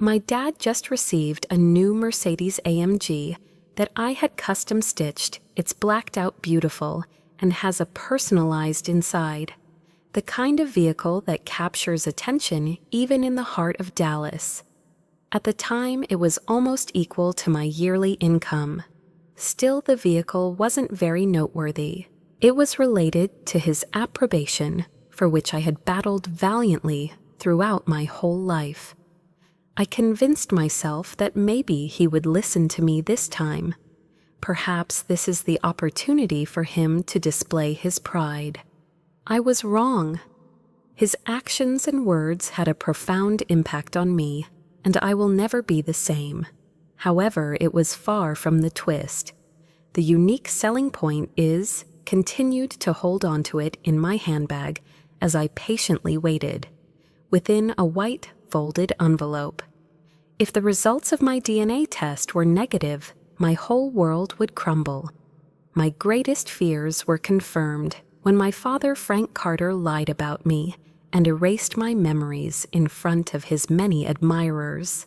My dad just received a new Mercedes-AMG that I had custom stitched. It's blacked out beautiful and has a personalized inside. The kind of vehicle that captures attention even in the heart of Dallas. At the time, it was almost equal to my yearly income. Still, the vehicle wasn't very noteworthy. It was related to his approbation, for which I had battled valiantly throughout my whole life. I convinced myself that maybe he would listen to me this time. Perhaps this is the opportunity for him to display his pride. I was wrong. His actions and words had a profound impact on me, and I will never be the same. However, it was far from the twist. The unique selling point is continued to hold onto it in my handbag as I patiently waited, within a white, folded envelope. If the results of my DNA test were negative, my whole world would crumble. My greatest fears were confirmed when my father, Frank Carter, lied about me and erased my memories in front of his many admirers.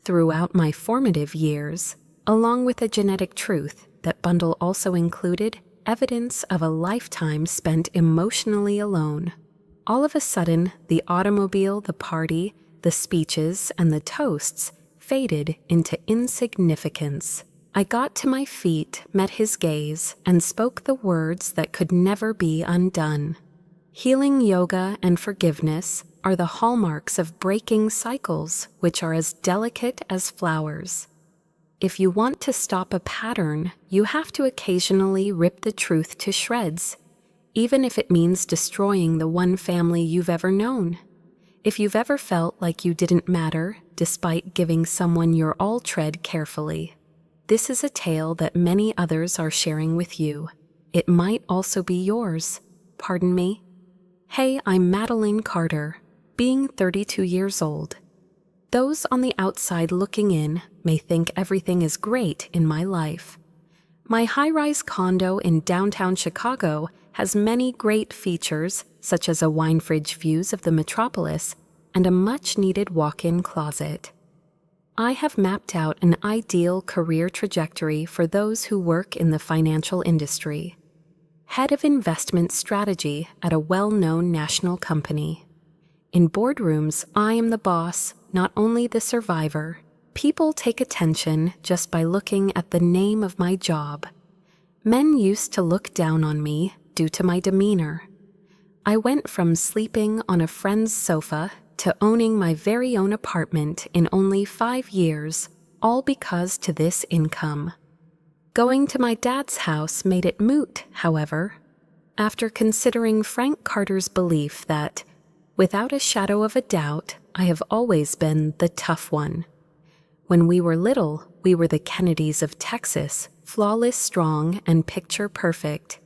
Throughout my formative years, along with a genetic truth, that bundle also included evidence of a lifetime spent emotionally alone. All of a sudden, the automobile, the party, the speeches, and the toasts faded into insignificance. I got to my feet, met his gaze, and spoke the words that could never be undone. Healing yoga and forgiveness are the hallmarks of breaking cycles, which are as delicate as flowers. If you want to stop a pattern, you have to occasionally rip the truth to shreds, even if it means destroying the one family you've ever known. If you've ever felt like you didn't matter, despite giving someone your all, tread carefully. This is a tale that many others are sharing with you. It might also be yours. Pardon me? Hey, I'm Madeline Carter, being 32 years old. Those on the outside looking in may think everything is great in my life. My high-rise condo in downtown Chicago has many great features, such as a wine fridge views of the metropolis and a much-needed walk-in closet. I have mapped out an ideal career trajectory for those who work in the financial industry. Head of investment strategy at a well-known national company. In boardrooms, I am the boss, not only the survivor. People take attention just by looking at the name of my job. Men used to look down on me due to my demeanor. I went from sleeping on a friend's sofa to owning my very own apartment in only 5 years, all because to this income. Going to my dad's house made it moot, however, after considering Frank Carter's belief that, without a shadow of a doubt, I have always been the tough one. When we were little, we were the Kennedys of Texas, flawless, strong, and picture perfect.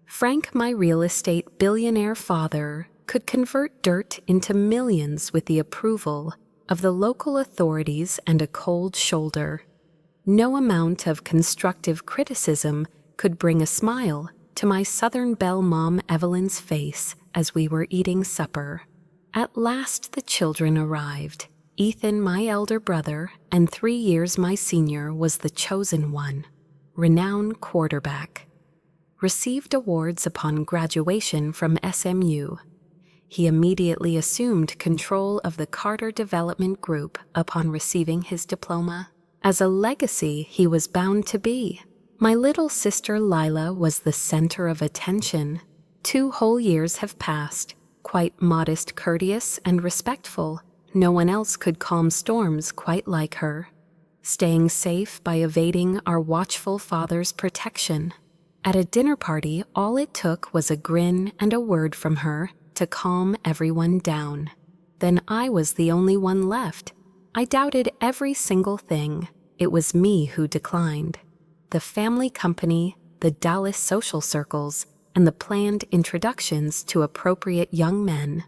Frank, my real estate billionaire father, could convert dirt into millions with the approval of the local authorities and a cold shoulder. No amount of constructive criticism could bring a smile to my Southern Belle mom Evelyn's face as we were eating supper. At last the children arrived. Ethan, my elder brother, and 3 years my senior, was the chosen one. Renowned quarterback. Received awards upon graduation from SMU. He immediately assumed control of the Carter Development Group upon receiving his diploma. As a legacy, he was bound to be. My little sister Lila was the center of attention. 2 whole years have passed, quite modest, courteous, and respectful. No one else could calm storms quite like her. Staying safe by evading our watchful father's protection. At a dinner party, all it took was a grin and a word from her to calm everyone down. Then I was the only one left. I doubted every single thing. It was me who declined. The family company, the Dallas social circles, and the planned introductions to appropriate young men.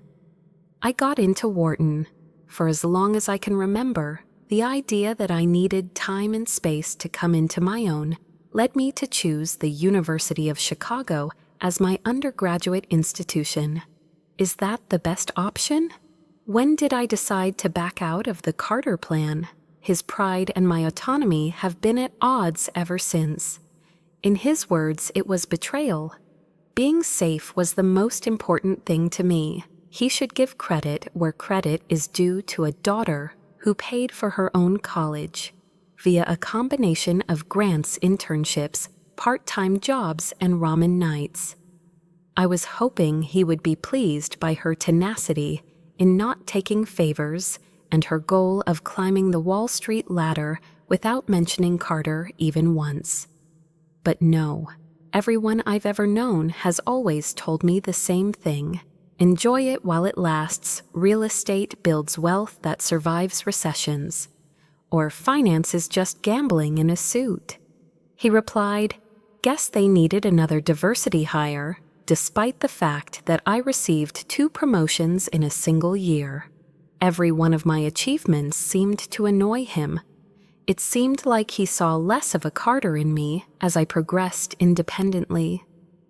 I got into Wharton. For as long as I can remember, the idea that I needed time and space to come into my own led me to choose the University of Chicago as my undergraduate institution. Is that the best option? When did I decide to back out of the Carter plan? His pride and my autonomy have been at odds ever since. In his words, it was betrayal. Being safe was the most important thing to me. He should give credit where credit is due to a daughter who paid for her own college via a combination of grants, internships, part-time jobs, and ramen nights. I was hoping he would be pleased by her tenacity in not taking favors and her goal of climbing the Wall Street ladder without mentioning Carter even once. But no, everyone I've ever known has always told me the same thing. Enjoy it while it lasts. Real estate builds wealth that survives recessions. Or finance is just gambling in a suit. He replied, "Guess they needed another diversity hire," despite the fact that I received 2 promotions in a single year. Every one of my achievements seemed to annoy him. It seemed like he saw less of a Carter in me as I progressed independently.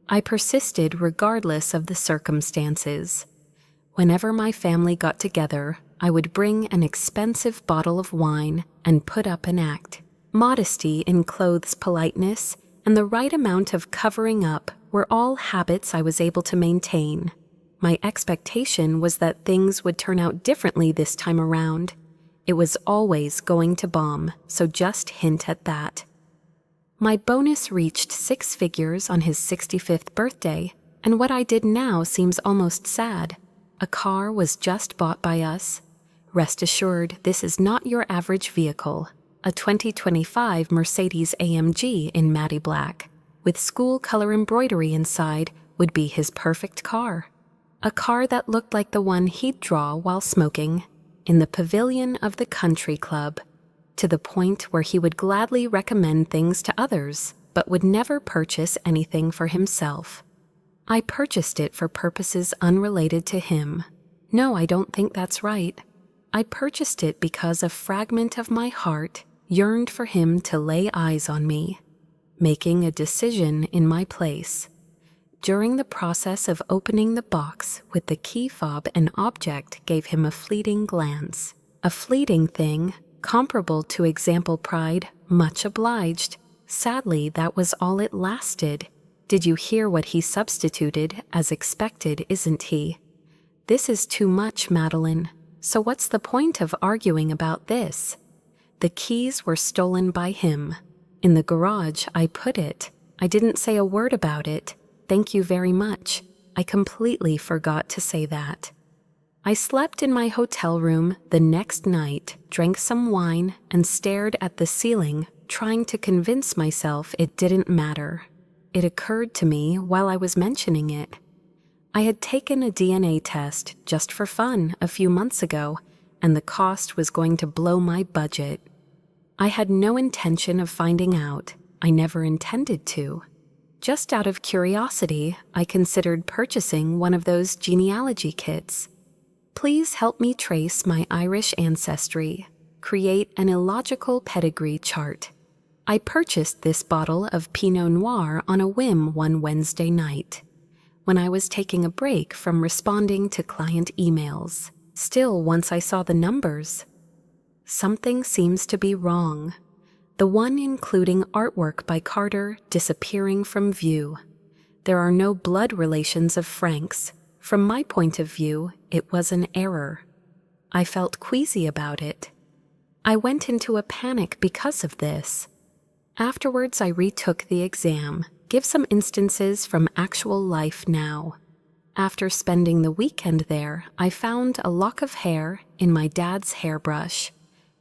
I persisted regardless of the circumstances. Whenever my family got together, I would bring an expensive bottle of wine and put up an act. Modesty in clothes, politeness, and the right amount of covering up were all habits I was able to maintain. My expectation was that things would turn out differently this time around. It was always going to bomb, so just hint at that. My bonus reached 6 figures on his 65th birthday, and what I did now seems almost sad. A car was just bought by us. Rest assured, this is not your average vehicle. A 2025 Mercedes AMG in matte black, with school color embroidery inside, would be his perfect car. A car that looked like the one he'd draw while smoking in the pavilion of the country club, to the point where he would gladly recommend things to others, but would never purchase anything for himself. I purchased it for purposes unrelated to him. No, I don't think that's right. I purchased it because a fragment of my heart yearned for him to lay eyes on me, making a decision in my place. During the process of opening the box with the key fob, an object gave him a fleeting glance. A fleeting thing, comparable to example pride, much obliged. Sadly, that was all it lasted. Did you hear what he substituted? As expected, isn't he? This is too much, Madeline. So what's the point of arguing about this? The keys were stolen by him. In the garage, I put it. I didn't say a word about it. Thank you very much. I completely forgot to say that. I slept in my hotel room the next night, drank some wine, and stared at the ceiling, trying to convince myself it didn't matter. It occurred to me while I was mentioning it. I had taken a DNA test just for fun a few months ago, and the cost was going to blow my budget. I had no intention of finding out. I never intended to. Just out of curiosity, I considered purchasing one of those genealogy kits. Please help me trace my Irish ancestry. Create an illogical pedigree chart. I purchased this bottle of Pinot Noir on a whim one Wednesday night, when I was taking a break from responding to client emails. Still, once I saw the numbers, something seems to be wrong. The one including artwork by Carter disappearing from view. There are no blood relations of Frank's. From my point of view, it was an error. I felt queasy about it. I went into a panic because of this. Afterwards, I retook the exam. Give some instances from actual life now. After spending the weekend there, I found a lock of hair in my dad's hairbrush,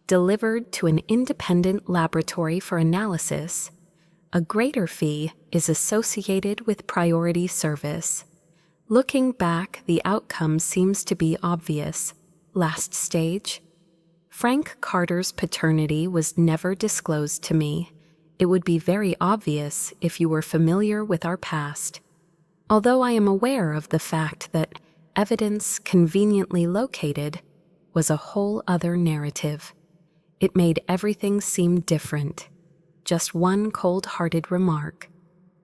delivered to an independent laboratory for analysis. A greater fee is associated with priority service. Looking back, the outcome seems to be obvious. Last stage. Frank Carter's paternity was never disclosed to me. It would be very obvious if you were familiar with our past. Although I am aware of the fact that evidence conveniently located was a whole other narrative. It made everything seem different. Just one cold-hearted remark.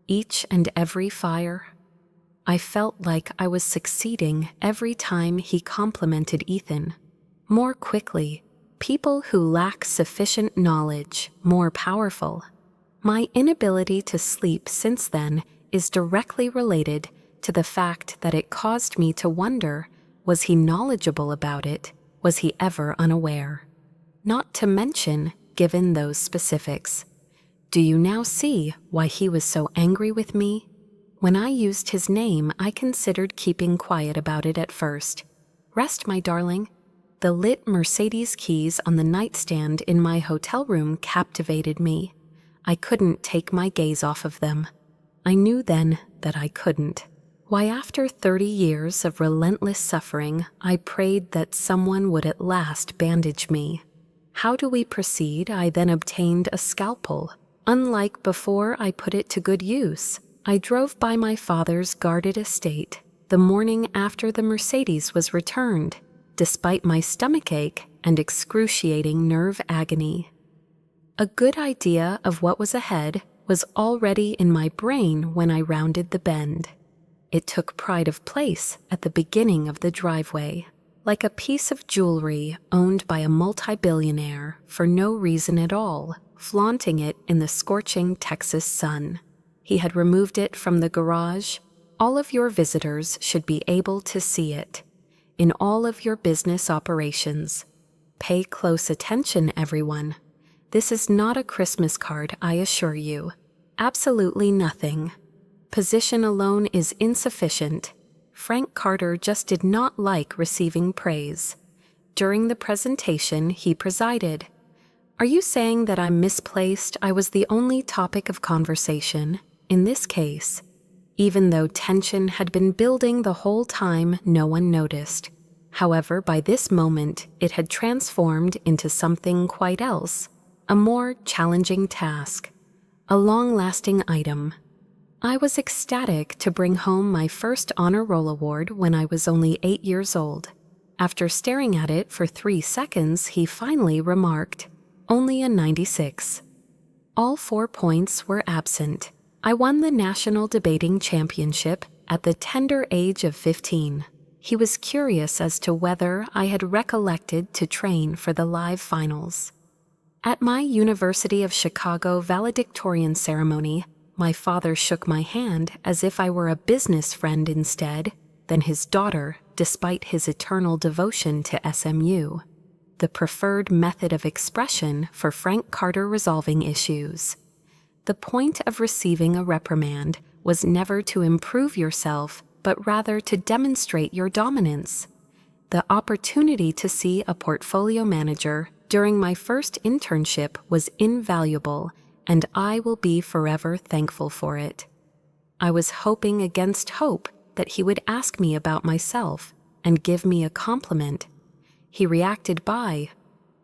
Each and every fire. I felt like I was succeeding every time he complimented Ethan. More quickly, people who lack sufficient knowledge, more powerful. My inability to sleep since then is directly related to the fact that it caused me to wonder, was he knowledgeable about it? Was he ever unaware? Not to mention, given those specifics. Do you now see why he was so angry with me? When I used his name, I considered keeping quiet about it at first. Rest, my darling. The lit Mercedes keys on the nightstand in my hotel room captivated me. I couldn't take my gaze off of them. I knew then that I couldn't. Why, after 30 years of relentless suffering, I prayed that someone would at last bandage me. How do we proceed? I then obtained a scalpel. Unlike before I put it to good use, I drove by my father's guarded estate the morning after the Mercedes was returned, despite my stomachache and excruciating nerve agony. A good idea of what was ahead was already in my brain when I rounded the bend. It took pride of place at the beginning of the driveway, like a piece of jewelry owned by a multi-billionaire for no reason at all, flaunting it in the scorching Texas sun. He had removed it from the garage. All of your visitors should be able to see it. In all of your business operations. Pay close attention, everyone. This is not a Christmas card, I assure you. Absolutely nothing. Position alone is insufficient. Frank Carter just did not like receiving praise. During the presentation, he presided. Are you saying that I'm misplaced? I was the only topic of conversation. In this case, even though tension had been building the whole time, no one noticed. However, by this moment, it had transformed into something quite else, a more challenging task, a long-lasting item. I was ecstatic to bring home my first honor roll award when I was only 8 years old. After staring at it for 3 seconds, he finally remarked, "Only a 96. All 4 points were absent. I won the National Debating Championship at the tender age of 15. He was curious as to whether I had recollected to train for the live finals. At my University of Chicago valedictorian ceremony, my father shook my hand as if I were a business friend instead than his daughter, despite his eternal devotion to SMU, the preferred method of expression for Frank Carter resolving issues. The point of receiving a reprimand was never to improve yourself, but rather to demonstrate your dominance. The opportunity to see a portfolio manager during my first internship was invaluable, and I will be forever thankful for it. I was hoping against hope that he would ask me about myself and give me a compliment. He reacted by,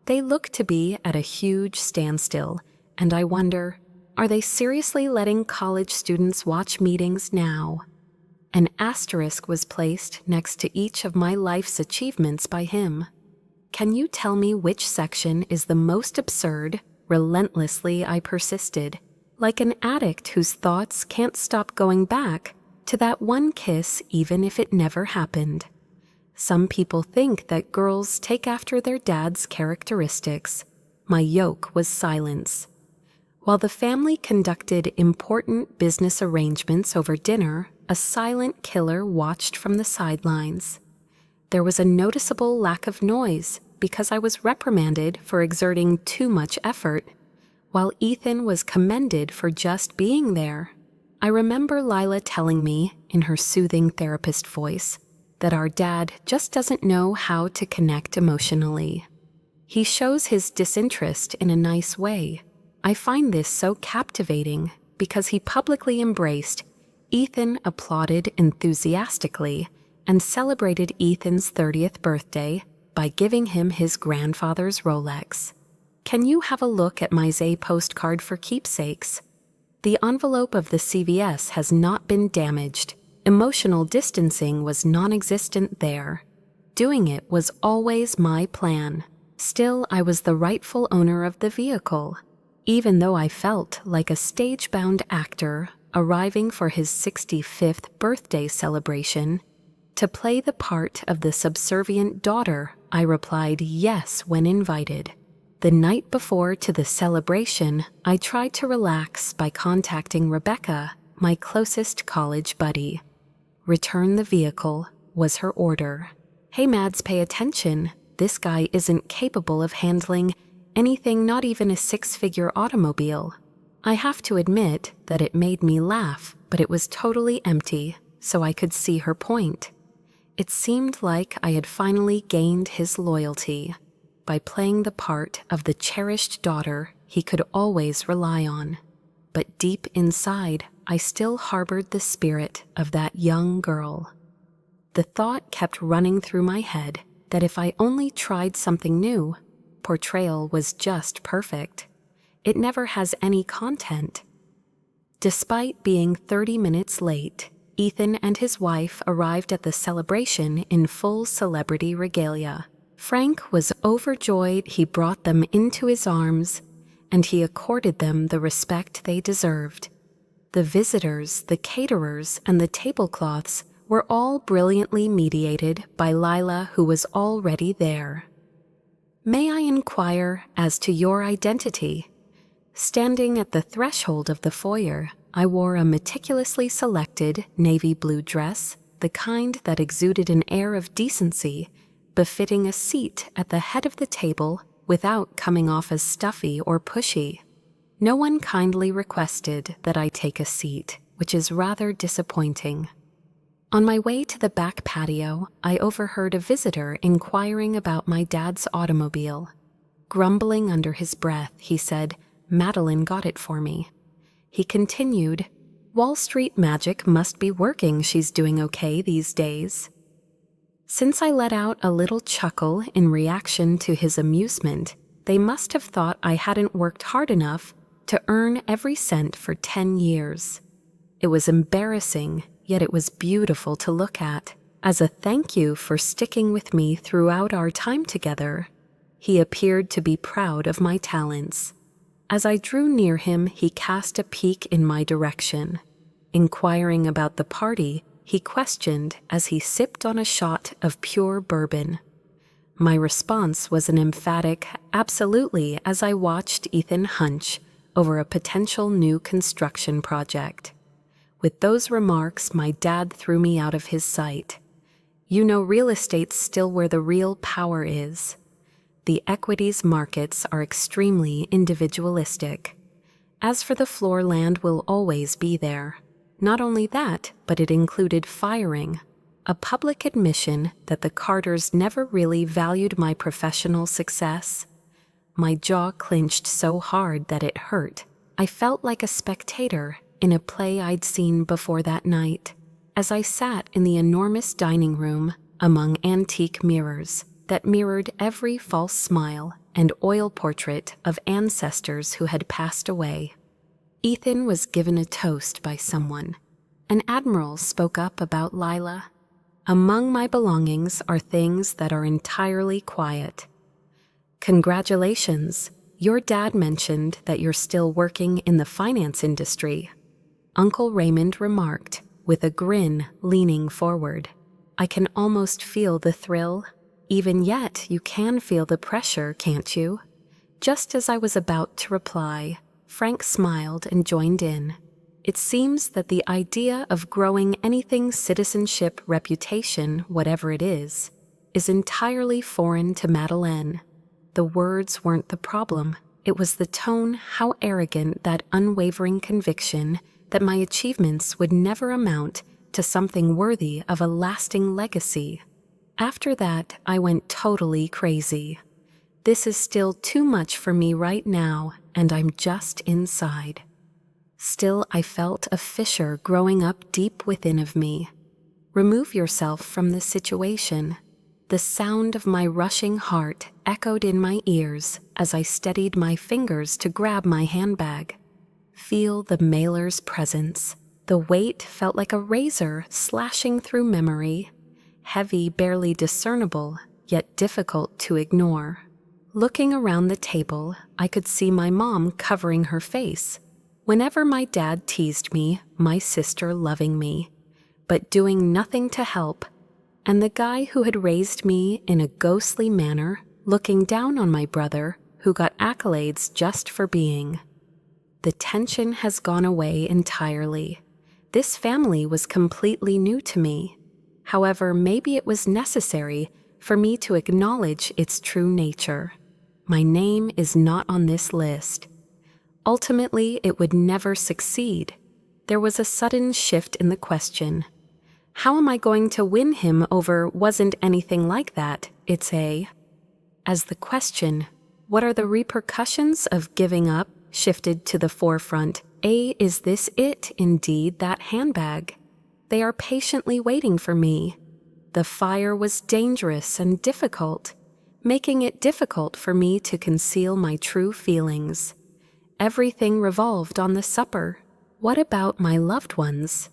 "They look to be at a huge standstill, and I wonder, are they seriously letting college students watch meetings now?" An asterisk was placed next to each of my life's achievements by him. "Can you tell me which section is the most absurd?" Relentlessly I persisted, like an addict whose thoughts can't stop going back to that one kiss even if it never happened. Some people think that girls take after their dad's characteristics. My yoke was silence. While the family conducted important business arrangements over dinner, a silent killer watched from the sidelines. There was a noticeable lack of noise because I was reprimanded for exerting too much effort, while Ethan was commended for just being there. I remember Lila telling me, in her soothing therapist voice, that our dad just doesn't know how to connect emotionally. He shows his disinterest in a nice way. I find this so captivating because he publicly embraced, Ethan applauded enthusiastically, and celebrated Ethan's 30th birthday by giving him his grandfather's Rolex. Can you have a look at my Zay postcard for keepsakes? The envelope of the CVS has not been damaged. Emotional distancing was non-existent there. Doing it was always my plan. Still, I was the rightful owner of the vehicle. Even though I felt like a stage-bound actor, arriving for his 65th birthday celebration. To play the part of the subservient daughter, I replied yes when invited. The night before to the celebration, I tried to relax by contacting Rebecca, my closest college buddy. "Return the vehicle," was her order. "Hey Mads, pay attention. This guy isn't capable of handling anything, not even a six-figure automobile." I have to admit that it made me laugh, but it was totally empty, so I could see her point. It seemed like I had finally gained his loyalty by playing the part of the cherished daughter he could always rely on. But deep inside, I still harbored the spirit of that young girl. The thought kept running through my head that if I only tried something new, portrayal was just perfect. It never has any content. Despite being 30 minutes late, Ethan and his wife arrived at the celebration in full celebrity regalia. Frank was overjoyed he brought them into his arms, and he accorded them the respect they deserved. The visitors, the caterers, and the tablecloths were all brilliantly mediated by Lila, who was already there. "May I inquire as to your identity?" Standing at the threshold of the foyer, I wore a meticulously selected navy blue dress, the kind that exuded an air of decency, befitting a seat at the head of the table without coming off as stuffy or pushy. No one kindly requested that I take a seat, which is rather disappointing. On my way to the back patio, I overheard a visitor inquiring about my dad's automobile. Grumbling under his breath, he said, "Madeline got it for me." He continued, "Wall Street magic must be working. She's doing okay these days." Since I let out a little chuckle in reaction to his amusement, they must have thought I hadn't worked hard enough to earn every cent for 10 years. It was embarrassing, yet it was beautiful to look at. As a thank you for sticking with me throughout our time together, he appeared to be proud of my talents. As I drew near him, he cast a peek in my direction. Inquiring about the party, he questioned as he sipped on a shot of pure bourbon. My response was an emphatic "absolutely" as I watched Ethan hunch over a potential new construction project. With those remarks, my dad threw me out of his sight. "You know, real estate's still where the real power is. The equities markets are extremely individualistic. As for the floor, land will always be there." Not only that, but it included firing, a public admission that the Carters never really valued my professional success. My jaw clenched so hard that it hurt. I felt like a spectator in a play I'd seen before that night, as I sat in the enormous dining room among antique mirrors that mirrored every false smile and oil portrait of ancestors who had passed away. Ethan was given a toast by someone. An admiral spoke up about Lila. "Among my belongings are things that are entirely quiet." "Congratulations, your dad mentioned that you're still working in the finance industry," Uncle Raymond remarked, with a grin leaning forward. I can almost feel the thrill. Even yet, you can feel the pressure, can't you? Just as I was about to reply, Frank smiled and joined in. It seems that the idea of growing anything citizenship, reputation, whatever it is entirely foreign to Madeline. The words weren't the problem. It was the tone, how arrogant, that unwavering conviction that my achievements would never amount to something worthy of a lasting legacy. After that, I went totally crazy. This is still too much for me right now, and I'm just inside. Still, I felt a fissure growing up deep within of me. Remove yourself from the situation. The sound of my rushing heart echoed in my ears as I steadied my fingers to grab my handbag. Feel the mailer's presence. The weight felt like a razor slashing through memory. Heavy, barely discernible, yet difficult to ignore. Looking around the table, I could see my mom covering her face. Whenever my dad teased me, my sister loving me, but doing nothing to help, and the guy who had raised me in a ghostly manner, looking down on my brother, who got accolades just for being. The tension has gone away entirely. This family was completely new to me. However, maybe it was necessary for me to acknowledge its true nature. My name is not on this list. Ultimately, it would never succeed. There was a sudden shift in the question. How am I going to win him over wasn't anything like that, it's a... As the question, what are the repercussions of giving up, shifted to the forefront, is this it indeed that handbag? They are patiently waiting for me. The fire was dangerous and difficult, making it difficult for me to conceal my true feelings. Everything revolved on the supper. What about my loved ones?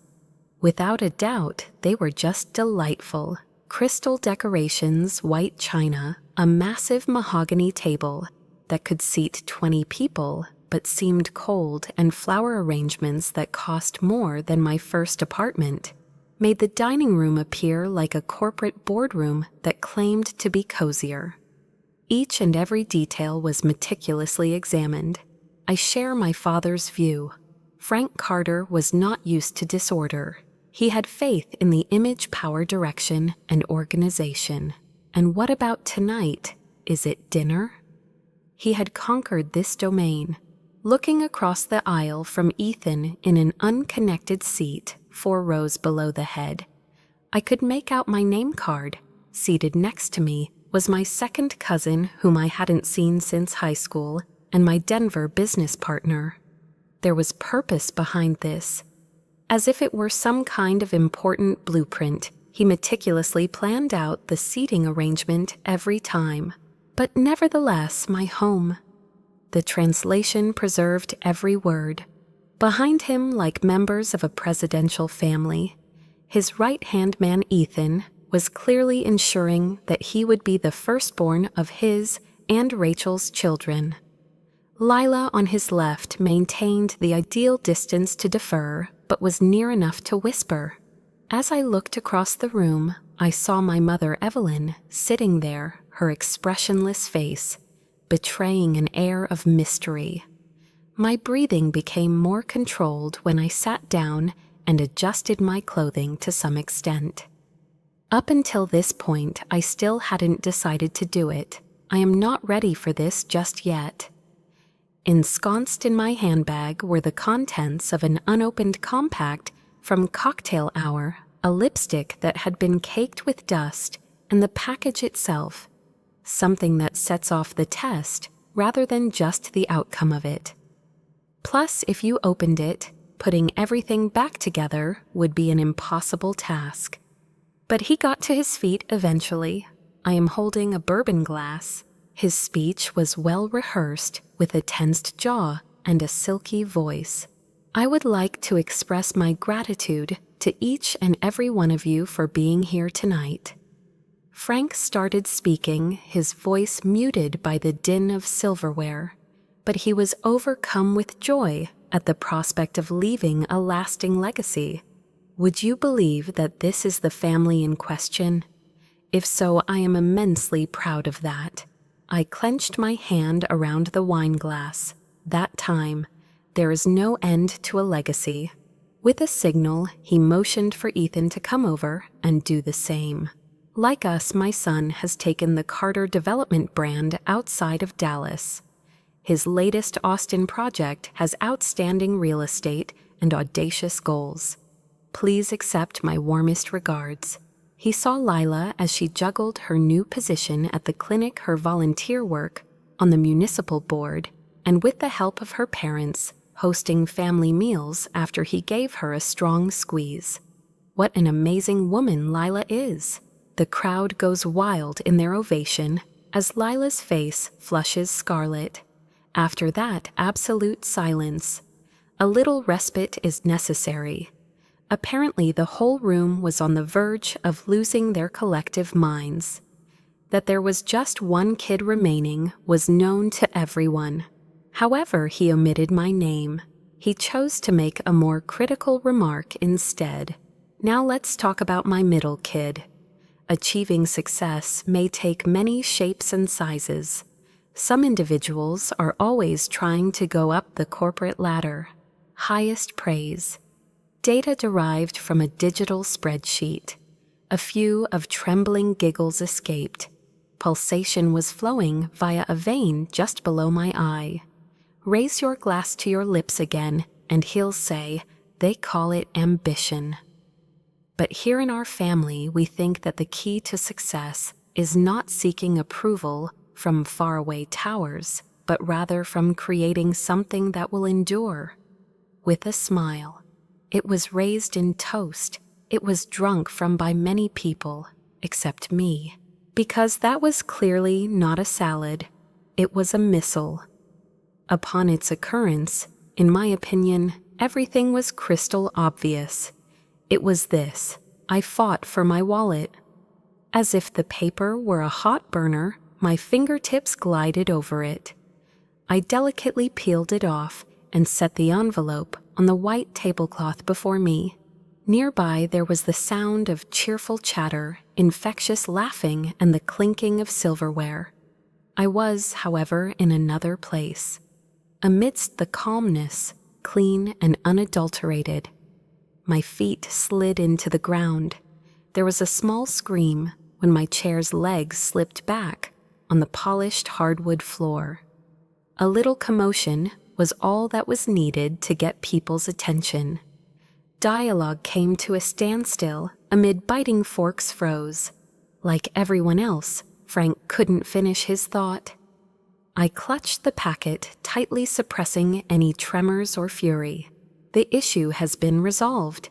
Without a doubt, they were just delightful. Crystal decorations, white china, a massive mahogany table that could seat 20 people, but seemed cold, and flower arrangements that cost more than my first apartment, made the dining room appear like a corporate boardroom that claimed to be cozier. Each and every detail was meticulously examined. I share my father's view. Frank Carter was not used to disorder. He had faith in the image power direction and organization. And what about tonight? Is it dinner? He had conquered this domain. Looking across the aisle from Ethan in an unconnected seat 4 rows below the head, I could make out my name card. Seated next to me was my second cousin, whom I hadn't seen since high school, and my Denver business partner. There was purpose behind this. As if it were some kind of important blueprint, he meticulously planned out the seating arrangement every time. But nevertheless, my home. The translation preserved every word. Behind him, like members of a presidential family, his right-hand man Ethan was clearly ensuring that he would be the firstborn of his and Rachel's children. Lila on his left maintained the ideal distance to defer, but was near enough to whisper. As I looked across the room, I saw my mother Evelyn sitting there, her expressionless face betraying an air of mystery. My breathing became more controlled when I sat down and adjusted my clothing to some extent. Up until this point, I still hadn't decided to do it. I am not ready for this just yet. Ensconced in my handbag were the contents of an unopened compact from Cocktail Hour, a lipstick that had been caked with dust, and the package itself, something that sets off the test rather than just the outcome of it. Plus, if you opened it, putting everything back together would be an impossible task. But he got to his feet eventually. I am holding a bourbon glass. His speech was well rehearsed, with a tensed jaw and a silky voice. I would like to express my gratitude to each and every one of you for being here tonight. Frank started speaking, his voice muted by the din of silverware, but he was overcome with joy at the prospect of leaving a lasting legacy. Would you believe that this is the family in question? If so, I am immensely proud of that. I clenched my hand around the wine glass. That time, there is no end to a legacy. With a signal, he motioned for Ethan to come over and do the same. Like us, my son has taken the Carter development brand outside of Dallas. His latest Austin project has outstanding real estate and audacious goals. Please accept my warmest regards. He saw Lila as she juggled her new position at the clinic, her volunteer work on the municipal board, and with the help of her parents, hosting family meals after he gave her a strong squeeze. What an amazing woman Lila is! The crowd goes wild in their ovation as Lila's face flushes scarlet. After that, absolute silence. A little respite is necessary. Apparently, the whole room was on the verge of losing their collective minds. That there was just one kid remaining was known to everyone. However, he omitted my name. He chose to make a more critical remark instead. Now let's talk about my middle kid. Achieving success may take many shapes and sizes. Some individuals are always trying to go up the corporate ladder. Highest praise. Data derived from a digital spreadsheet. A few of trembling giggles escaped. Pulsation was flowing via a vein just below my eye. Raise your glass to your lips again, and he'll say, they call it ambition. But here in our family, we think that the key to success is not seeking approval from faraway towers, but rather from creating something that will endure. With a smile. It was raised in toast. It was drunk from by many people, except me. Because that was clearly not a salad. It was a missile. Upon its occurrence, in my opinion, everything was crystal obvious. It was this. I fought for my wallet. As if the paper were a hot burner, my fingertips glided over it. I delicately peeled it off and set the envelope on the white tablecloth before me. Nearby there was the sound of cheerful chatter, infectious laughing, and the clinking of silverware. I was, however, in another place. Amidst the calmness, clean and unadulterated. My feet slid into the ground. There was a small scream when my chair's legs slipped back on the polished hardwood floor. A little commotion was all that was needed to get people's attention. Dialogue came to a standstill amid biting forks froze. Like everyone else, Frank couldn't finish his thought. I clutched the packet, tightly suppressing any tremors or fury. The issue has been resolved.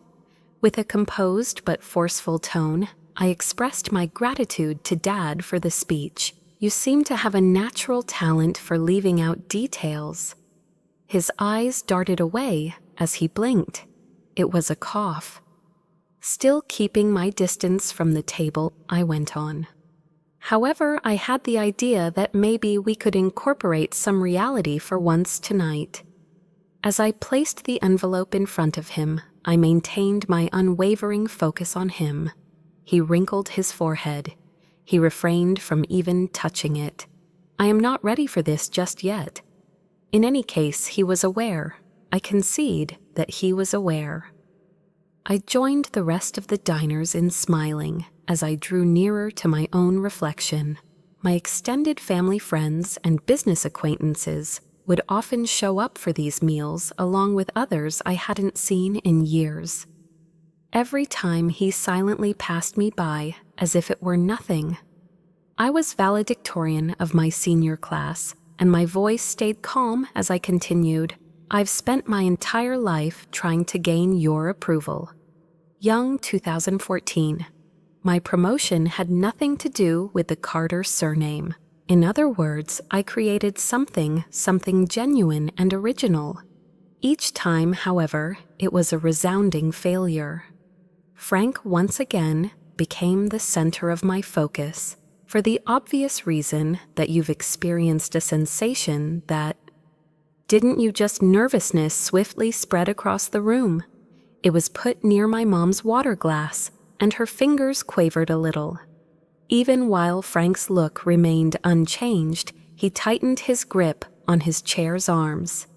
With a composed but forceful tone, I expressed my gratitude to Dad for the speech. You seem to have a natural talent for leaving out details. His eyes darted away as he blinked. It was a cough. Still keeping my distance from the table, I went on. However, I had the idea that maybe we could incorporate some reality for once tonight. As I placed the envelope in front of him, I maintained my unwavering focus on him. He wrinkled his forehead. He refrained from even touching it. I am not ready for this just yet. In any case, he was aware. I concede that he was aware. I joined the rest of the diners in smiling as I drew nearer to my own reflection. My extended family friends and business acquaintances would often show up for these meals along with others I hadn't seen in years. Every time he silently passed me by as if it were nothing. I was valedictorian of my senior class, and my voice stayed calm as I continued. I've spent my entire life trying to gain your approval. Young 2014. My promotion had nothing to do with the Carter surname. In other words, I created something genuine and original. Each time, however, it was a resounding failure. Frank once again became the center of my focus, for the obvious reason that you've experienced a sensation that... Didn't you just nervousness swiftly spread across the room? It was put near my mom's water glass, and her fingers quavered a little. Even while Frank's look remained unchanged, he tightened his grip on his chair's arms.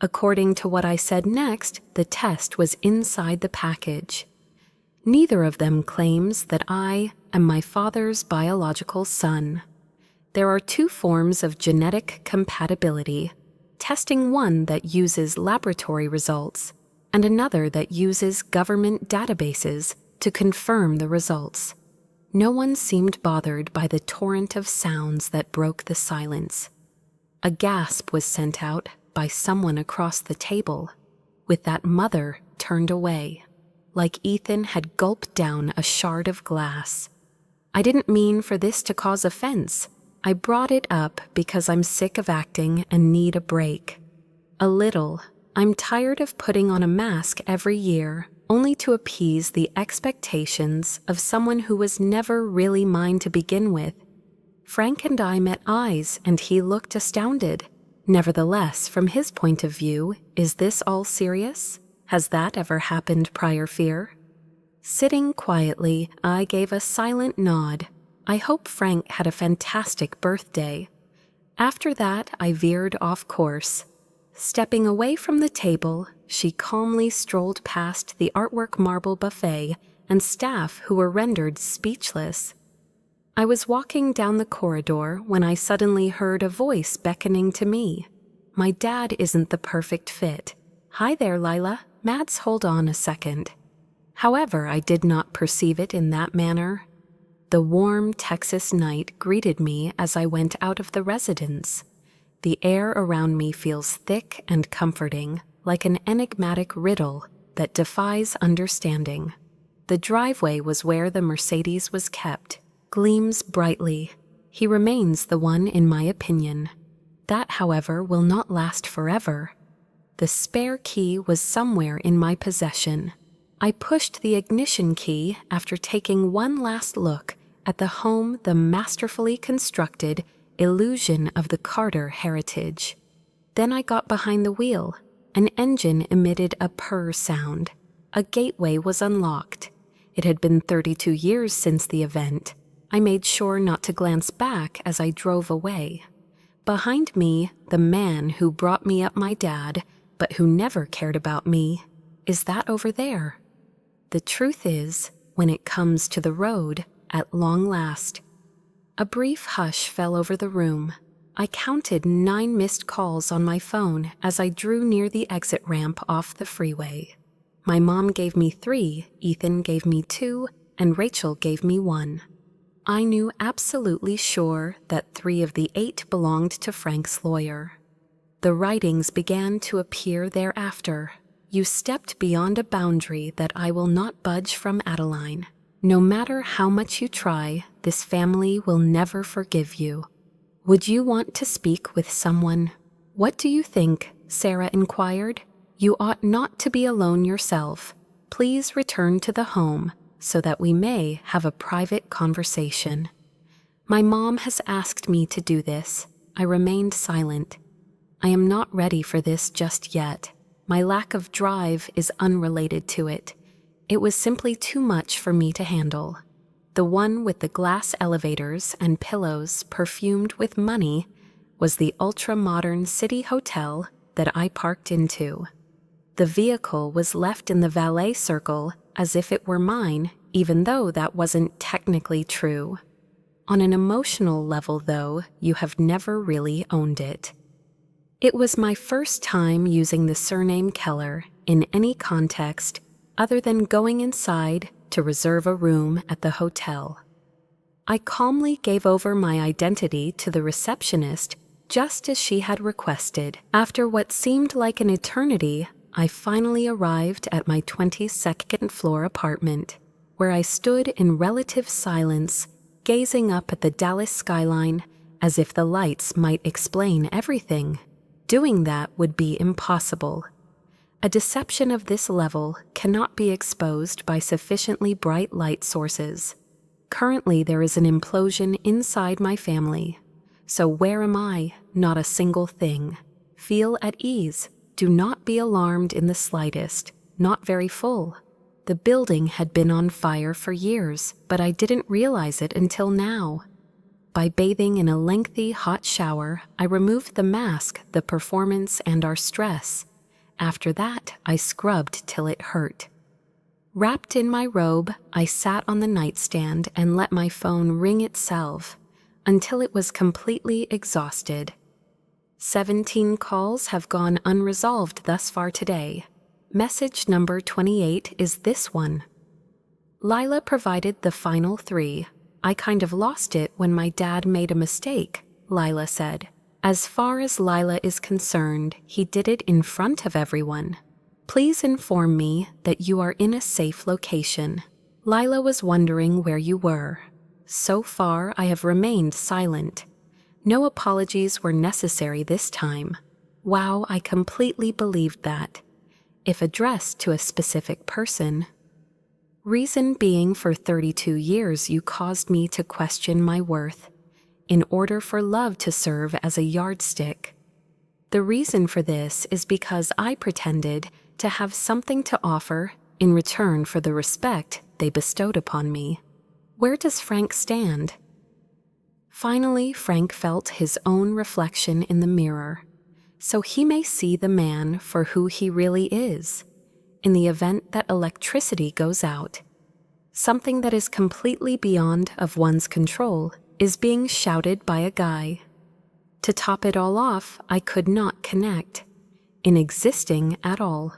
According to what I said next, the test was inside the package. Neither of them claims that I am my father's biological son. There are two forms of genetic compatibility, testing one that uses laboratory results and another that uses government databases to confirm the results. No one seemed bothered by the torrent of sounds that broke the silence. A gasp was sent out by someone across the table, with that mother turned away, like Ethan had gulped down a shard of glass. I didn't mean for this to cause offense. I brought it up because I'm sick of acting and need a break. A little. I'm tired of putting on a mask every year, only to appease the expectations of someone who was never really mine to begin with. Frank and I met eyes, and he looked astounded. Nevertheless, from his point of view, is this all serious? Has that ever happened prior fear? Sitting quietly, I gave a silent nod. I hope Frank had a fantastic birthday. After that, I veered off course. Stepping away from the table, she calmly strolled past the artwork marble buffet and staff who were rendered speechless. I was walking down the corridor when I suddenly heard a voice beckoning to me. My dad isn't the perfect fit. Hi there, Lila. Mads, hold on a second. However, I did not perceive it in that manner. The warm Texas night greeted me as I went out of the residence. The air around me feels thick and comforting, like an enigmatic riddle that defies understanding. The driveway was where the Mercedes was kept, gleams brightly. He remains the one in my opinion. That, however, will not last forever. The spare key was somewhere in my possession. I pushed the ignition key after taking one last look at the home, the masterfully constructed illusion of the Carter heritage. Then I got behind the wheel. An engine emitted a purr sound. A gateway was unlocked. It had been 32 years since the event. I made sure not to glance back as I drove away. Behind me, the man who brought me up my dad, but who never cared about me, is that over there. The truth is, when it comes to the road, at long last. A brief hush fell over the room. I counted 9 missed calls on my phone as I drew near the exit ramp off the freeway. My mom gave me 3, Ethan gave me 2, and Rachel gave me 1. I knew absolutely sure that 3 of the 8 belonged to Frank's lawyer. The writings began to appear thereafter. You stepped beyond a boundary that I will not budge from, Madeline. No matter how much you try, this family will never forgive you. Would you want to speak with someone? What do you think? Sarah inquired. You ought not to be alone yourself. Please return to the home so that we may have a private conversation. My mom has asked me to do this. I remained silent. I am not ready for this just yet. My lack of drive is unrelated to it. It was simply too much for me to handle. The one with the glass elevators and pillows perfumed with money was the ultra-modern city hotel that I parked into. The vehicle was left in the valet circle as if it were mine, even though that wasn't technically true. On an emotional level, though, you have never really owned it. It was my first time using the surname Keller in any context other than going inside to reserve a room at the hotel. I calmly gave over my identity to the receptionist just as she had requested. After what seemed like an eternity, I finally arrived at my 22nd floor apartment, where I stood in relative silence, gazing up at the Dallas skyline as if the lights might explain everything. Doing that would be impossible. A deception of this level cannot be exposed by sufficiently bright light sources. Currently, there is an implosion inside my family. So where am I? Not a single thing. Feel at ease. Do not be alarmed in the slightest. Not very full. The building had been on fire for years, but I didn't realize it until now. By bathing in a lengthy hot shower, I removed the mask, the performance, and our stress. After that, I scrubbed till it hurt. Wrapped in my robe, I sat on the nightstand and let my phone ring itself until it was completely exhausted. 17 calls have gone unresolved thus far today. Message number 28 is this one. Lila provided the final 3. I kind of lost it when my dad made a mistake, Lila said. As far as Lila is concerned, he did it in front of everyone. Please inform me that you are in a safe location. Lila was wondering where you were. So far, I have remained silent. No apologies were necessary this time. Wow, I completely believed that. If addressed to a specific person. Reason being, for 32 years you caused me to question my worth, in order for love to serve as a yardstick. The reason for this is because I pretended to have something to offer in return for the respect they bestowed upon me. Where does Frank stand? Finally, Frank felt his own reflection in the mirror, so he may see the man for who he really is. In the event that electricity goes out, something that is completely beyond of one's control is being shouted by a guy. To top it all off, I could not connect, in existing at all.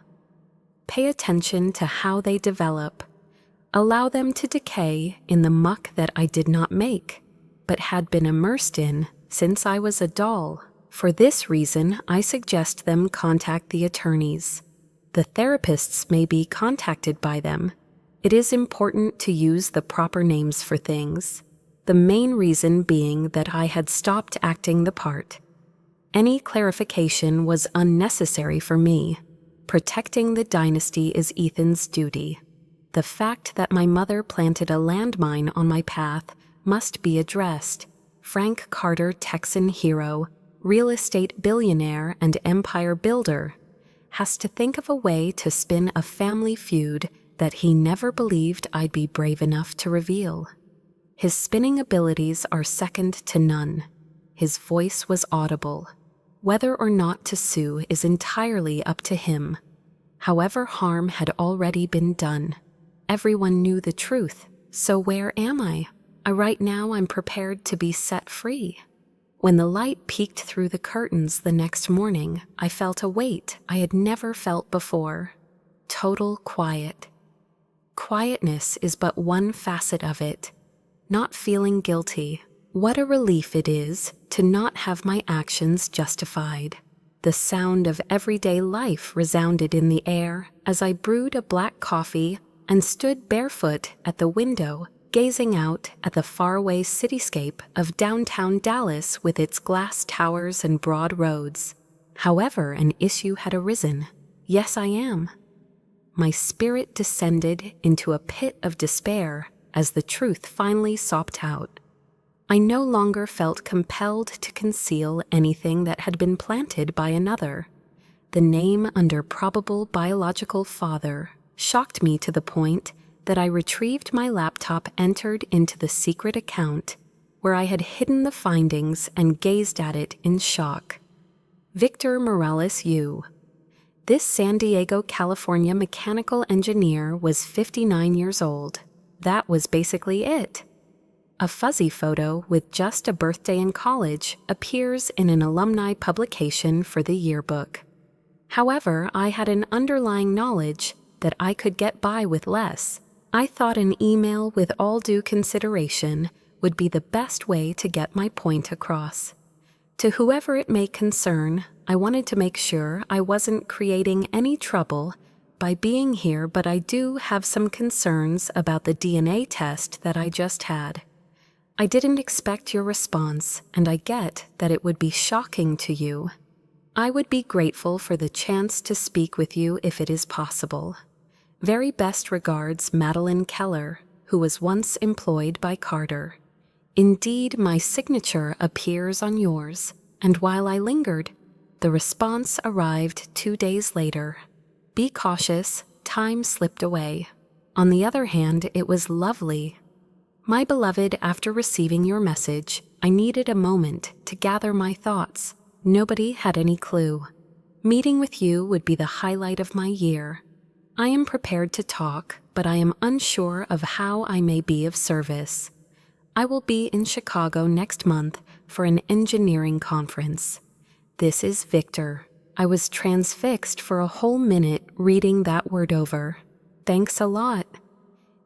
Pay attention to how they develop. Allow them to decay in the muck that I did not make, but had been immersed in since I was a doll. For this reason, I suggest them contact the attorneys. The therapists may be contacted by them. It is important to use the proper names for things, the main reason being that I had stopped acting the part. Any clarification was unnecessary for me. Protecting the dynasty is Ethan's duty. The fact that my mother planted a landmine on my path must be addressed. Frank Carter, Texan hero, real estate billionaire and empire builder, has to think of a way to spin a family feud that he never believed I'd be brave enough to reveal. His spinning abilities are second to none. His voice was audible. Whether or not to sue is entirely up to him. However, harm had already been done. Everyone knew the truth, so where am I? Right now I'm prepared to be set free. When the light peeked through the curtains the next morning, I felt a weight I had never felt before. Total quiet. Quietness is but one facet of it. Not feeling guilty. What a relief it is to not have my actions justified. The sound of everyday life resounded in the air as I brewed a black coffee and stood barefoot at the window, gazing out at the faraway cityscape of downtown Dallas with its glass towers and broad roads. However, an issue had arisen. Yes, I am. My spirit descended into a pit of despair as the truth finally sopped out. I no longer felt compelled to conceal anything that had been planted by another. The name under probable biological father shocked me to the point that I retrieved my laptop, entered into the secret account, where I had hidden the findings and gazed at it in shock. Victor Morales Yu. This San Diego, California mechanical engineer was 59 years old. That was basically it. A fuzzy photo with just a birthday in college appears in an alumni publication for the yearbook. However, I had an underlying knowledge that I could get by with less. I thought an email with all due consideration would be the best way to get my point across. To whoever it may concern, I wanted to make sure I wasn't creating any trouble by being here, but I do have some concerns about the DNA test that I just had. I didn't expect your response, and I get that it would be shocking to you. I would be grateful for the chance to speak with you if it is possible. Very best regards, Madeline Keller, who was once employed by Carter. Indeed, my signature appears on yours, and while I lingered, the response arrived 2 days later. Be cautious, time slipped away. On the other hand, it was lovely. My beloved, after receiving your message, I needed a moment to gather my thoughts. Nobody had any clue. Meeting with you would be the highlight of my year. I am prepared to talk, but I am unsure of how I may be of service. I will be in Chicago next month for an engineering conference. This is Victor. I was transfixed for a whole minute reading that word over. Thanks a lot.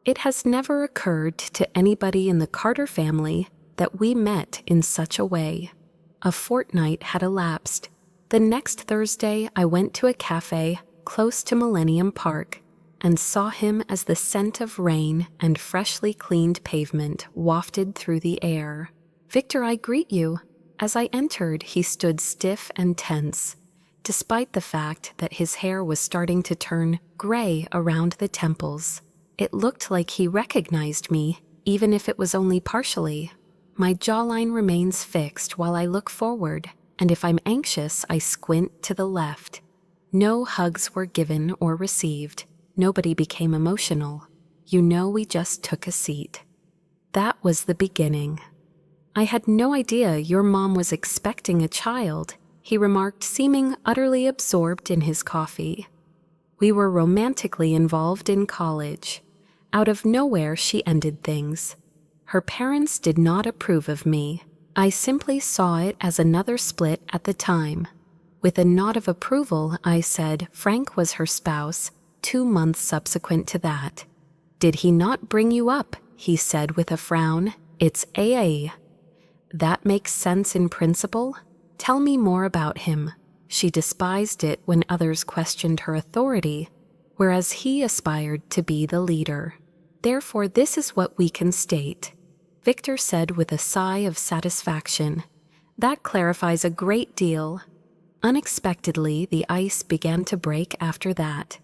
It has never occurred to anybody in the Carter family that we met in such a way. A fortnight had elapsed. The next Thursday, I went to a cafe close to Millennium Park and saw him as the scent of rain and freshly cleaned pavement wafted through the air. Victor, I greet you. As I entered, he stood stiff and tense, despite the fact that his hair was starting to turn gray around the temples. It looked like he recognized me, even if it was only partially. My jawline remains fixed while I look forward, and if I'm anxious, I squint to the left. No hugs were given or received. Nobody became emotional. We just took a seat. That was the beginning. I had no idea your mom was expecting a child, he remarked, seeming utterly absorbed in his coffee. We were romantically involved in college. Out of nowhere, she ended things. Her parents did not approve of me. I simply saw it as another split at the time. With a nod of approval, I said Frank was her spouse 2 months subsequent to that. Did he not bring you up? He said with a frown. It's AA. That makes sense in principle. Tell me more about him. She despised it when others questioned her authority, whereas he aspired to be the leader. Therefore, this is what we can state, Victor said with a sigh of satisfaction. That clarifies a great deal. Unexpectedly, the ice began to break after that.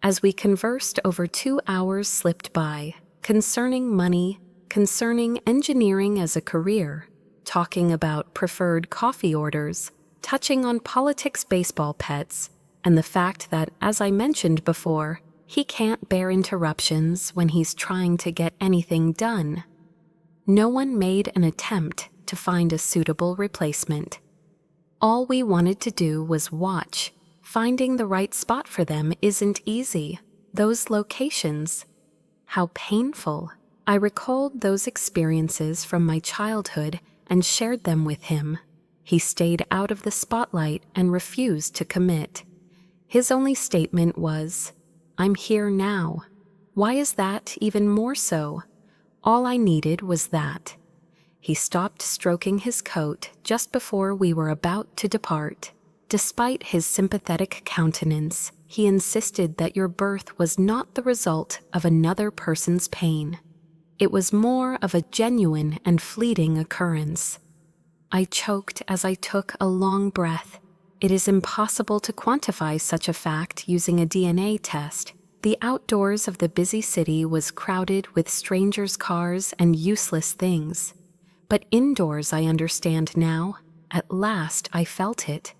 As we conversed, over 2 hours slipped by, concerning money, concerning engineering as a career, talking about preferred coffee orders, touching on politics, baseball pets, and the fact that, as I mentioned before, he can't bear interruptions when he's trying to get anything done. No one made an attempt to find a suitable replacement. All we wanted to do was watch. Finding the right spot for them isn't easy. Those locations. How painful. I recalled those experiences from my childhood and shared them with him. He stayed out of the spotlight and refused to commit. His only statement was, I'm here now. Why is that even more so? All I needed was that. He stopped stroking his coat just before we were about to depart. Despite his sympathetic countenance, he insisted that your birth was not the result of another person's pain. It was more of a genuine and fleeting occurrence. I choked as I took a long breath. It is impossible to quantify such a fact using a DNA test. The outdoors of the busy city was crowded with strangers' cars and useless things. But indoors, I understand now. At last, I felt it.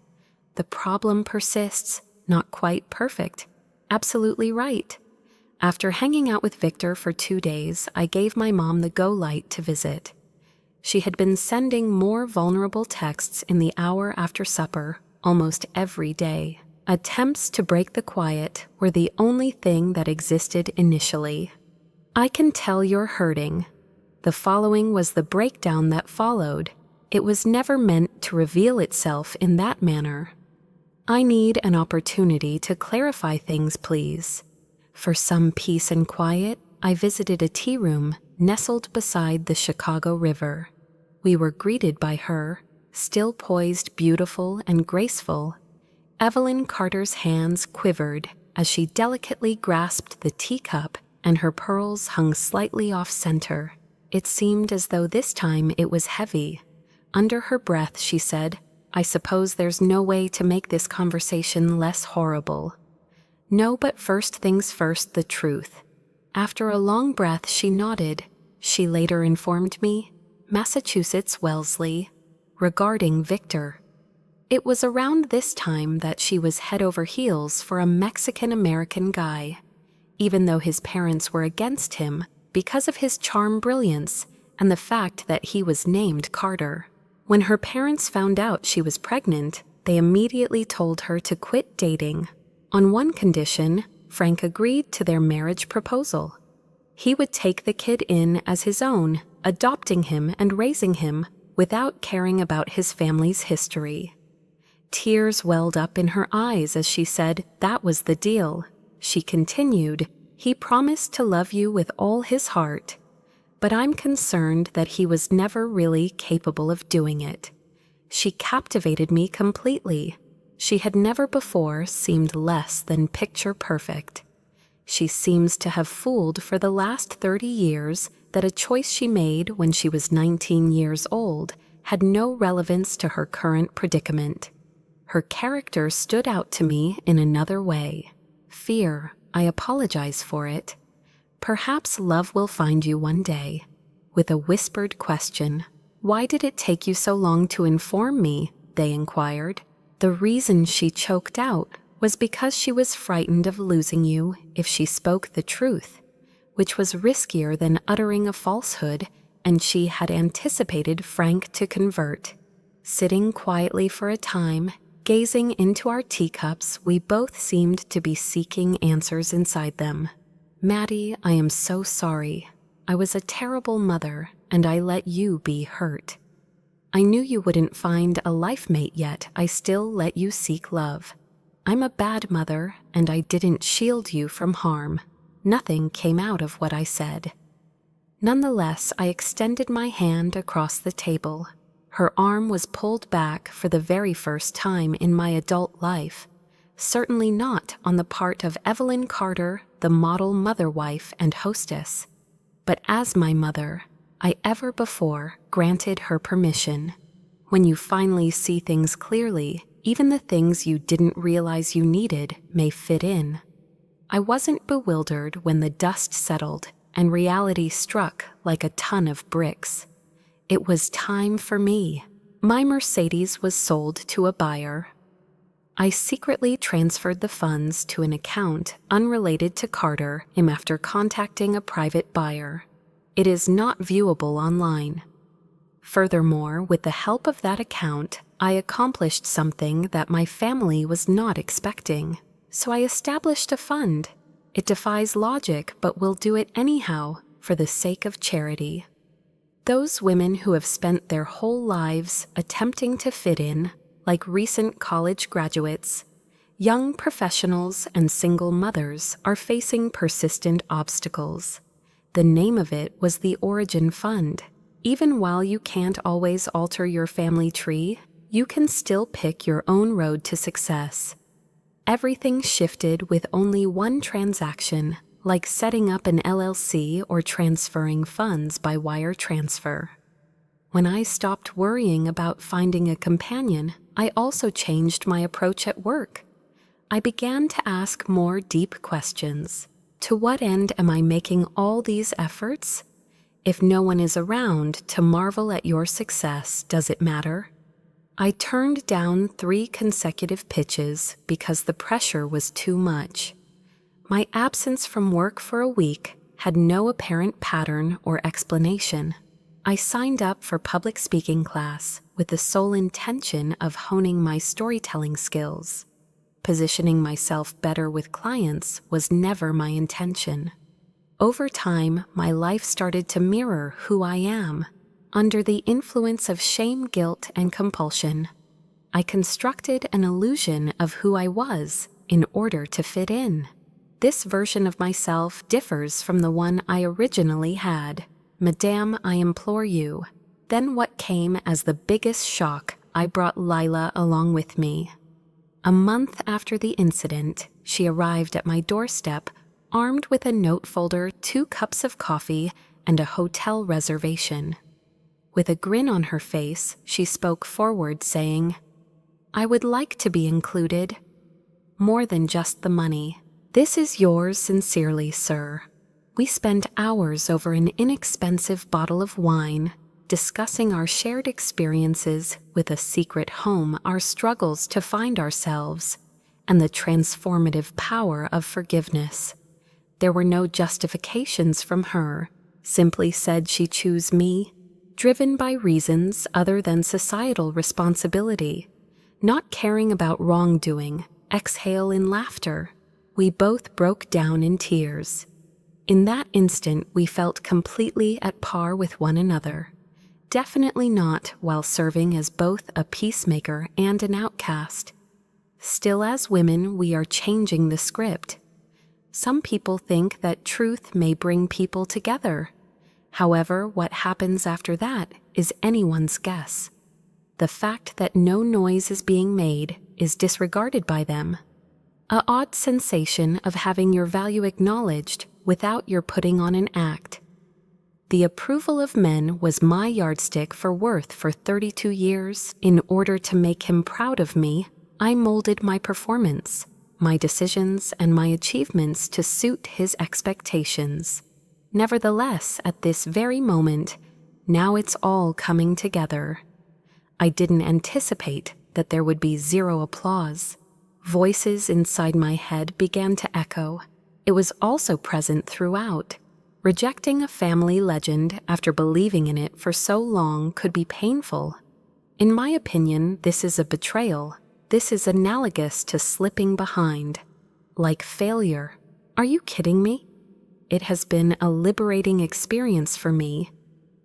The problem persists, not quite perfect. Absolutely right. After hanging out with Victor for 2 days, I gave my mom the go light to visit. She had been sending more vulnerable texts in the hour after supper, almost every day. Attempts to break the quiet were the only thing that existed initially. I can tell you're hurting. The following was the breakdown that followed. It was never meant to reveal itself in that manner. I need an opportunity to clarify things, please. For some peace and quiet, I visited a tea room nestled beside the Chicago River. We were greeted by her, still poised, beautiful and graceful. Evelyn Carter's hands quivered as she delicately grasped the teacup, and her pearls hung slightly off-center. It seemed as though this time it was heavy. Under her breath, she said, I suppose there's no way to make this conversation less horrible. No, but first things first, the truth. After a long breath, she nodded. She later informed me, Massachusetts, Wellesley, regarding Victor. It was around this time that she was head over heels for a Mexican-American guy, even though his parents were against him because of his charm, brilliance, and the fact that he was named Carter. When her parents found out she was pregnant, they immediately told her to quit dating. On one condition, Frank agreed to their marriage proposal. He would take the kid in as his own, adopting him and raising him without caring about his family's history. Tears welled up in her eyes as she said that was the deal. She continued, he promised to love you with all his heart, but I'm concerned that he was never really capable of doing it. She captivated me completely. She had never before seemed less than picture perfect. She seems to have fooled for the last 30 years that a choice she made when she was 19 years old had no relevance to her current predicament. Her character stood out to me in another way. Fear, I apologize for it. Perhaps love will find you one day. With a whispered question, why did it take you so long to inform me? they inquired. The reason she choked out was because she was frightened of losing you if she spoke the truth, which was riskier than uttering a falsehood, and she had anticipated Frank to convert. Sitting quietly for a time, gazing into our teacups, we both seemed to be seeking answers inside them. Maddie, I am so sorry. I was a terrible mother, and I let you be hurt. I knew you wouldn't find a life mate yet. I still let you seek love. I'm a bad mother, and I didn't shield you from harm. Nothing came out of what I said. Nonetheless, I extended my hand across the table. Her arm was pulled back for the very first time in my adult life, certainly not on the part of Evelyn Carter, the model mother-wife and hostess, but as my mother, I ever before granted her permission. When you finally see things clearly, even the things you didn't realize you needed may fit in. I wasn't bewildered when the dust settled and reality struck like a ton of bricks. It was time for me. My Mercedes was sold to a buyer. I secretly transferred the funds to an account unrelated to Carter after contacting a private buyer. It is not viewable online. Furthermore, with the help of that account, I accomplished something that my family was not expecting. So I established a fund. It defies logic, but will do it anyhow for the sake of charity. Those women who have spent their whole lives attempting to fit in, like recent college graduates, young professionals and single mothers, are facing persistent obstacles. The name of it was the Origin Fund. Even while you can't always alter your family tree, you can still pick your own road to success. Everything shifted with only one transaction, like setting up an LLC or transferring funds by wire transfer. When I stopped worrying about finding a companion, I also changed my approach at work. I began to ask more deep questions. To what end am I making all these efforts? If no one is around to marvel at your success, does it matter? I turned down 3 consecutive pitches because the pressure was too much. My absence from work for a week had no apparent pattern or explanation. I signed up for public speaking class with the sole intention of honing my storytelling skills. Positioning myself better with clients was never my intention. Over time, my life started to mirror who I am. Under the influence of shame, guilt, and compulsion, I constructed an illusion of who I was in order to fit in. This version of myself differs from the one I originally had. Madame, I implore you. Then what came as the biggest shock, I brought Lila along with me. A month after the incident, she arrived at my doorstep, armed with a note folder, 2 cups of coffee, and a hotel reservation. With a grin on her face, she spoke forward, saying, "I would like to be included. More than just the money. This is yours sincerely, sir." We spent hours over an inexpensive bottle of wine, discussing our shared experiences with a secret home, our struggles to find ourselves, and the transformative power of forgiveness. There were no justifications from her, simply said she chose me, driven by reasons other than societal responsibility, not caring about wrongdoing, exhale in laughter. We both broke down in tears. In that instant, we felt completely at par with one another. Definitely not while serving as both a peacemaker and an outcast. Still, as women, we are changing the script. Some people think that truth may bring people together. However, what happens after that is anyone's guess. The fact that no noise is being made is disregarded by them. An odd sensation of having your value acknowledged without your putting on an act. The approval of men was my yardstick for worth for 32 years. In order to make him proud of me, I molded my performance, my decisions, and my achievements to suit his expectations. Nevertheless, at this very moment, now it's all coming together. I didn't anticipate that there would be zero applause. Voices inside my head began to echo. It was also present throughout. Rejecting a family legend after believing in it for so long could be painful. In my opinion, this is a betrayal. This is analogous to slipping behind. Like failure. Are you kidding me? It has been a liberating experience for me.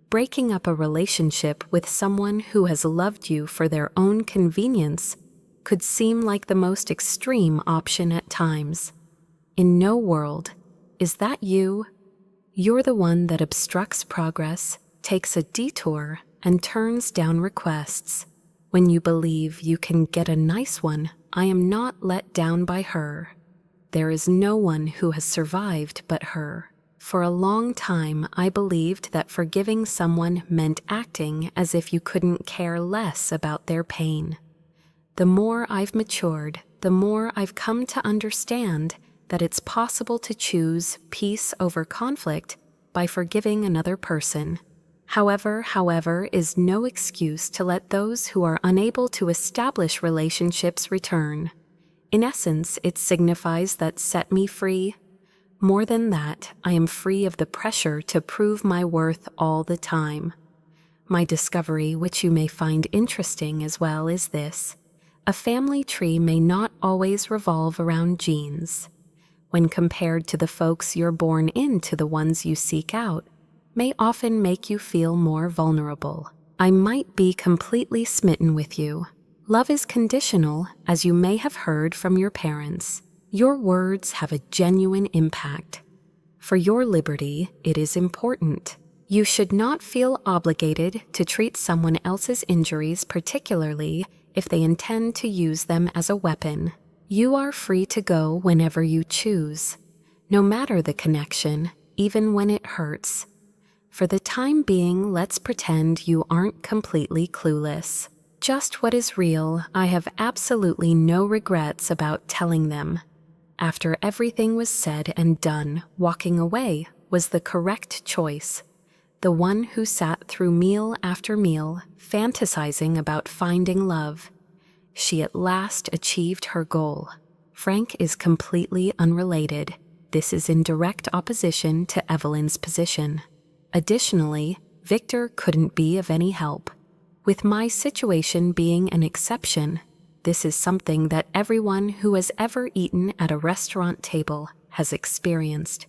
Breaking up a relationship with someone who has loved you for their own convenience could seem like the most extreme option at times. In no world, is that you? You're the one that obstructs progress, takes a detour, and turns down requests. When you believe you can get a nice one, I am not let down by her. There is no one who has survived but her. For a long time, I believed that forgiving someone meant acting as if you couldn't care less about their pain. The more I've matured, the more I've come to understand that it's possible to choose peace over conflict by forgiving another person. However, is no excuse to let those who are unable to establish relationships return. In essence, it signifies that set me free. More than that, I am free of the pressure to prove my worth all the time. My discovery, which you may find interesting as well, is this. A family tree may not always revolve around genes. When compared to the folks you're born into, the ones you seek out may often make you feel more vulnerable. I might be completely smitten with you. Love is conditional, as you may have heard from your parents. Your words have a genuine impact. For your liberty, it is important. You should not feel obligated to treat someone else's injuries, particularly if they intend to use them as a weapon. You are free to go whenever you choose, no matter the connection, even when it hurts. For the time being, let's pretend you aren't completely clueless. Just what is real, I have absolutely no regrets about telling them. After everything was said and done, walking away was the correct choice. The one who sat through meal after meal, fantasizing about finding love. She at last achieved her goal. Frank is completely unrelated. This is in direct opposition to Evelyn's position. Additionally, Victor couldn't be of any help. With my situation being an exception, this is something that everyone who has ever eaten at a restaurant table has experienced.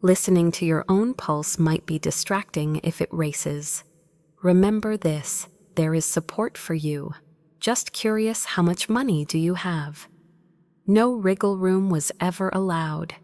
Listening to your own pulse might be distracting if it races. Remember this, there is support for you. Just curious, how much money do you have? No wriggle room was ever allowed.